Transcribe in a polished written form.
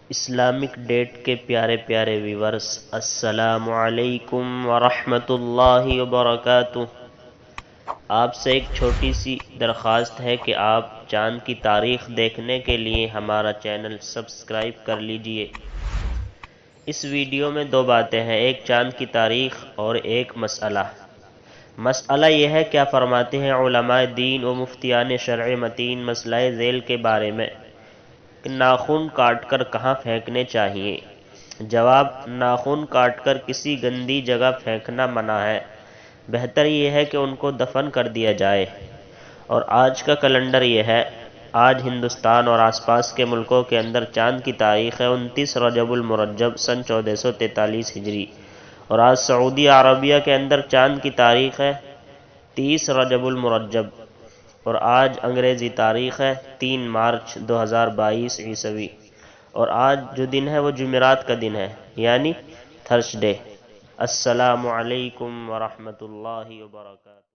Islamic date کے پیارے پیارے ویورز، السلام علیکم ورحمۃ اللہ وبرکاتہ۔ آپ سے ایک چھوٹی سی درخواست ہے کہ آپ چاند کی تاریخ دیکھنے کے لیے ہمارا چینل سبسکرائب کر لیجئے۔ اس ویڈیو میں دو باتیں ہیں، ایک چاند کی تاریخ اور ایک مسئلہ۔ مسئلہ یہ ہے، کیا فرماتے ہیں علماء دین و مفتیان شرع متین مسئلہ ذیل کے بارے میں کہ ناخن کاٹ کر کہاں پھینکنے چاہیے؟ جواب: ناخن کاٹ کر کسی گندی جگہ پھینکنا منع ہے، بہتر یہ ہے کہ ان کو دفن کر دیا جائے۔ اور آج کا کیلنڈر یہ ہے، آج ہندوستان اور آس پاس کے ملکوں کے اندر چاند کی تاریخ ہے 29 رجب المرجب سن 1443 ہجری، اور آج سعودی عربیہ کے اندر چاند کی تاریخ ہے 30 رجب المرجب، اور آج انگریزی تاریخ ہے 3 مارچ 2022 عیسوی، اور آج جو دن ہے وہ جمعرات کا دن ہے، یعنی تھرسڈے۔ السلام علیکم ورحمۃ اللہ وبرکاتہ۔